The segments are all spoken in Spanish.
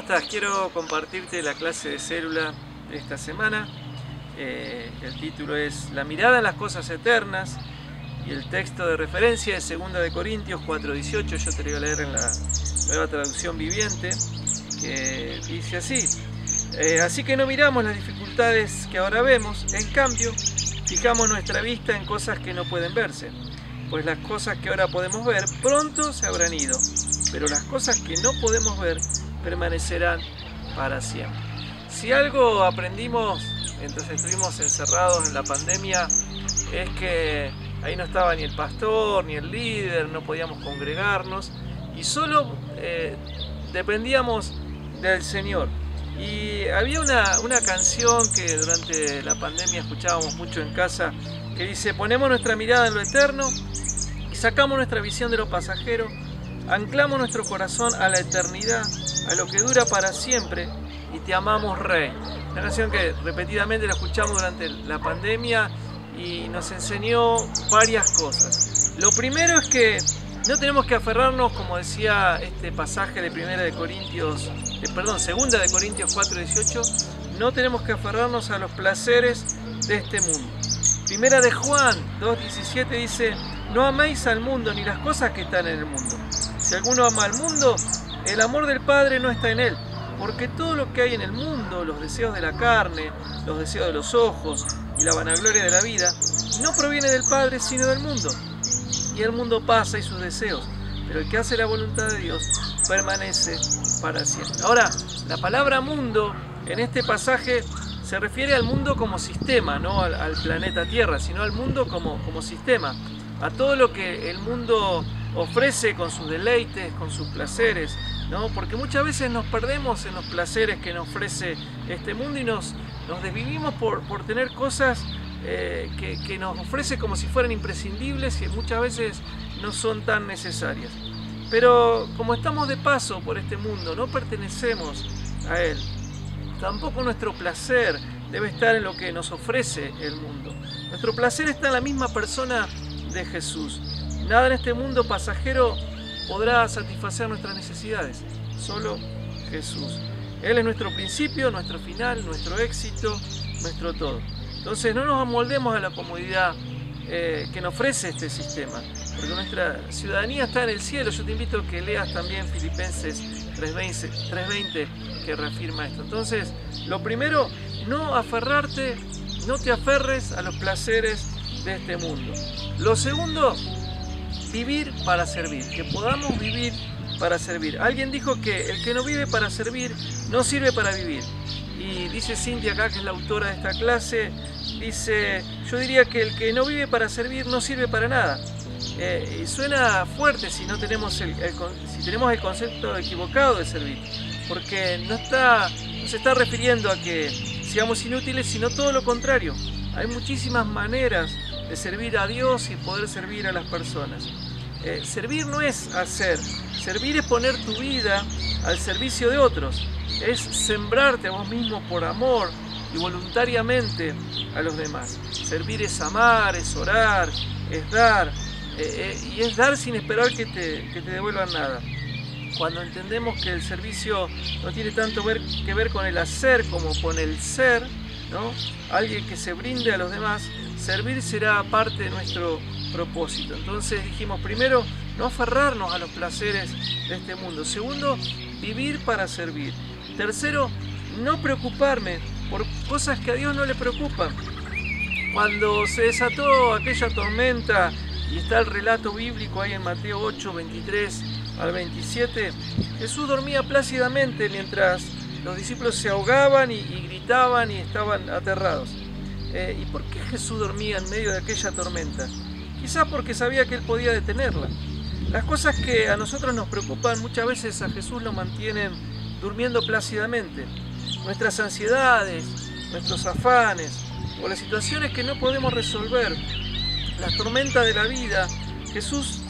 estás? Quiero compartirte la clase de célula de esta semana. El título es La mirada en las cosas eternas y el texto de referencia es 2 de Corintios 4:18. Yo te lo voy a leer en la nueva traducción viviente, que dice así: así que no miramos las dificultades que ahora vemos, en cambio fijamos nuestra vista en cosas que no pueden verse, pues las cosas que ahora podemos ver pronto se habrán ido, pero las cosas que no podemos ver permanecerán para siempre. Si algo aprendimos mientras estuvimos encerrados en la pandemia es que ahí no estaba ni el pastor ni el líder, no podíamos congregarnos y solo dependíamos del Señor. Y había una canción que durante la pandemia escuchábamos mucho en casa, que dice: ponemos nuestra mirada en lo eterno y sacamos nuestra visión de lo pasajero, anclamos nuestro corazón a la eternidad, a lo que dura para siempre, y te amamos, Rey. Una canción que repetidamente la escuchamos durante la pandemia y nos enseñó varias cosas. Lo primero es que no tenemos que aferrarnos, como decía este pasaje de 2 de Corintios 4:18, no tenemos que aferrarnos a los placeres de este mundo. 1 de Juan 2:17 dice: no améis al mundo ni las cosas que están en el mundo. Si alguno ama al mundo, el amor del Padre no está en él, porque todo lo que hay en el mundo, los deseos de la carne, los deseos de los ojos y la vanagloria de la vida, no proviene del Padre sino del mundo. Y el mundo pasa y sus deseos, pero el que hace la voluntad de Dios permanece para siempre. Ahora, la palabra mundo en este pasaje se refiere al mundo como sistema, no al planeta Tierra, sino al mundo como sistema, a todo lo que el mundo ofrece con sus deleites, con sus placeres, ¿no? Porque muchas veces nos perdemos en los placeres que nos ofrece este mundo y nos desvivimos por tener cosas que nos ofrece como si fueran imprescindibles y muchas veces no son tan necesarias. Pero como estamos de paso por este mundo, no pertenecemos a él. Tampoco nuestro placer debe estar en lo que nos ofrece el mundo. Nuestro placer está en la misma persona de Jesús. Nada en este mundo pasajero podrá satisfacer nuestras necesidades, solo Jesús. Él es nuestro principio, nuestro final, nuestro éxito, nuestro todo. Entonces no nos amoldemos a la comodidad que nos ofrece este sistema, porque nuestra ciudadanía está en el cielo. Yo te invito a que leas también Filipenses 3:20, que reafirma esto. Entonces, lo primero, no te aferres a los placeres de este mundo. Lo segundo, vivir para servir, que podamos vivir para servir. Alguien dijo que el que no vive para servir no sirve para vivir. Y dice Cintia acá, que es la autora de esta clase, dice: yo diría que el que no vive para servir no sirve para nada. Y suena fuerte si tenemos el concepto equivocado de servir, porque no se está refiriendo a que seamos inútiles, sino todo lo contrario. Hay muchísimas maneras de servir a Dios y poder servir a las personas. Servir no es hacer, servir es poner tu vida al servicio de otros, es sembrarte a vos mismo por amor y voluntariamente a los demás. Servir es amar, es orar, es dar, y es dar sin esperar que te devuelvan nada. Cuando entendemos que el servicio no tiene tanto que ver con el hacer como con el ser, ¿no? Alguien que se brinde a los demás, servir será parte de nuestro propósito. Entonces dijimos, primero, no aferrarnos a los placeres de este mundo. Segundo, vivir para servir. Tercero, no preocuparme por cosas que a Dios no le preocupan. Cuando se desató aquella tormenta, y está el relato bíblico ahí en Mateo 8:23 al 27, Jesús dormía plácidamente mientras los discípulos se ahogaban y gritaban y estaban aterrados. ¿Y por qué Jesús dormía en medio de aquella tormenta? Quizás porque sabía que Él podía detenerla. Las cosas que a nosotros nos preocupan muchas veces a Jesús lo mantienen durmiendo plácidamente. Nuestras ansiedades, nuestros afanes o las situaciones que no podemos resolver, las tormentas de la vida, Jesús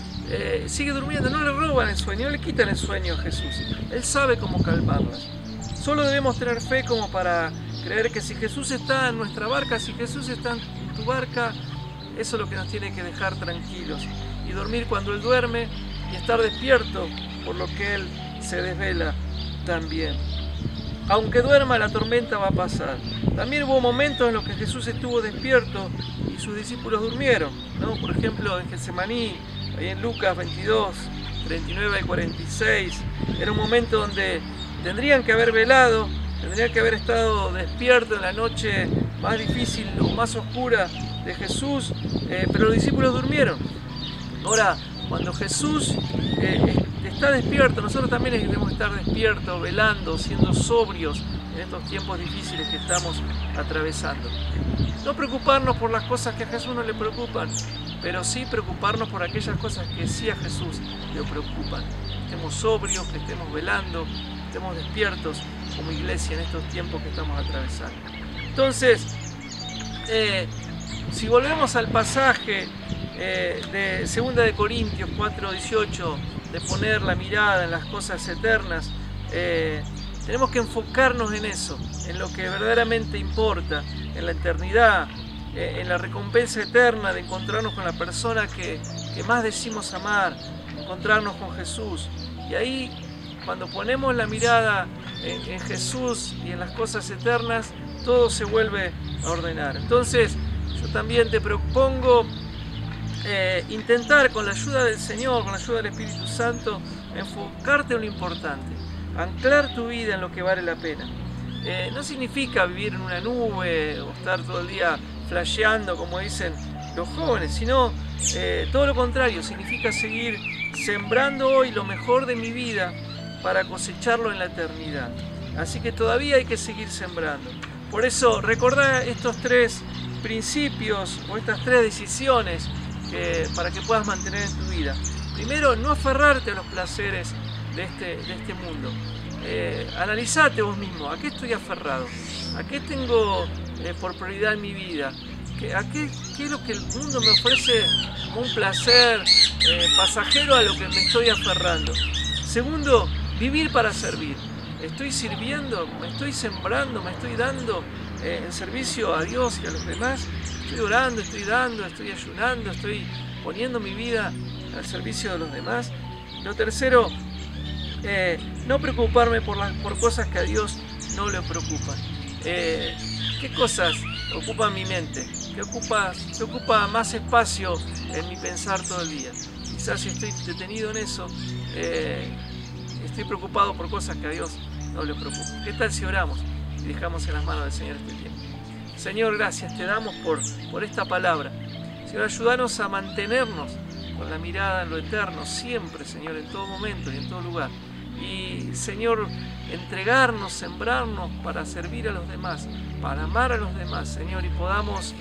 sigue durmiendo. No le roban el sueño, no le quitan el sueño a Jesús. Él sabe cómo calmarlas. Solo debemos tener fe como para creer que si Jesús está en nuestra barca, si Jesús está en tu barca, eso es lo que nos tiene que dejar tranquilos. Y dormir cuando Él duerme y estar despierto por lo que Él se desvela también. Aunque duerma, la tormenta va a pasar. También hubo momentos en los que Jesús estuvo despierto y sus discípulos durmieron, ¿no? Por ejemplo, en Getsemaní, ahí en Lucas 22, 39 al 46, era un momento donde tendrían que haber velado, tendrían que haber estado despiertos en la noche más difícil o más oscura de Jesús, pero los discípulos durmieron. Ahora, cuando Jesús está despierto, nosotros también debemos estar despiertos, velando, siendo sobrios en estos tiempos difíciles que estamos atravesando. No preocuparnos por las cosas que a Jesús no le preocupan, pero sí preocuparnos por aquellas cosas que sí a Jesús le preocupan. Que estemos sobrios, que estemos velando, que estemos despiertos como iglesia en estos tiempos que estamos atravesando. Entonces, si volvemos al pasaje de 2 de Corintios 4:18, de poner la mirada en las cosas eternas, tenemos que enfocarnos en eso, en lo que verdaderamente importa, en la eternidad, en la recompensa eterna de encontrarnos con la persona que más decimos amar, encontrarnos con Jesús. Y ahí, cuando ponemos la mirada en Jesús y en las cosas eternas, todo se vuelve a ordenar. Entonces, yo también te propongo intentar, con la ayuda del Señor, con la ayuda del Espíritu Santo, enfocarte en lo importante, anclar tu vida en lo que vale la pena. No significa vivir en una nube o estar todo el día flasheando, como dicen los jóvenes, sino todo lo contrario, significa seguir sembrando hoy lo mejor de mi vida para cosecharlo en la eternidad. Así que todavía hay que seguir sembrando. Por eso, recordá estos 3 principios o estas 3 decisiones para que puedas mantener en tu vida. Primero, no aferrarte a los placeres de este mundo. Analizate vos mismo, ¿a qué estoy aferrado? ¿A qué tengo por prioridad en mi vida? ¿Qué es lo que el mundo me ofrece como un placer pasajero a lo que me estoy aferrando? Segundo, vivir para servir. ¿Estoy sirviendo? ¿Me estoy sembrando? ¿Me estoy dando en servicio a Dios y a los demás? Estoy orando, estoy dando, estoy ayunando, estoy poniendo mi vida al servicio de los demás. Lo tercero, no preocuparme por cosas que a Dios no le preocupan. ¿Qué cosas ocupan mi mente? ¿Qué ocupa más espacio en mi pensar todo el día? Quizás si estoy detenido en eso, estoy preocupado por cosas que a Dios no le preocupan. ¿Qué tal si oramos y dejamos en las manos del Señor este tiempo? Señor, gracias te damos por esta palabra. Señor, ayúdanos a mantenernos con la mirada en lo eterno siempre, Señor, en todo momento y en todo lugar. Y, Señor, entregarnos, sembrarnos para servir a los demás, para amar a los demás, Señor, y podamos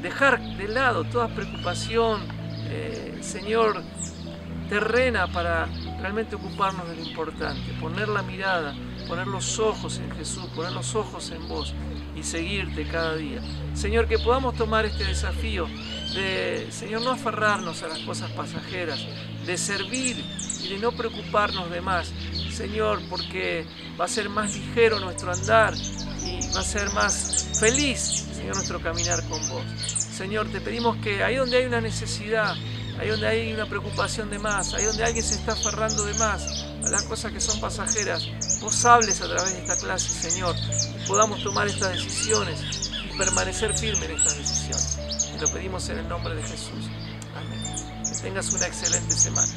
dejar de lado toda preocupación, Señor, terrena, para realmente ocuparnos de lo importante, poner la mirada, poner los ojos en Jesús, poner los ojos en vos y seguirte cada día. Señor, que podamos tomar este desafío de, Señor, no aferrarnos a las cosas pasajeras, de servir y de no preocuparnos de más, Señor, porque va a ser más ligero nuestro andar y va a ser más feliz, Señor, nuestro caminar con vos. Señor, te pedimos que ahí donde hay una necesidad, ahí donde hay una preocupación de más, ahí donde alguien se está aferrando de más a las cosas que son pasajeras, vos hables a través de esta clase, Señor, y podamos tomar estas decisiones y permanecer firmes en estas decisiones. Te lo pedimos en el nombre de Jesús. Amén. Que tengas una excelente semana.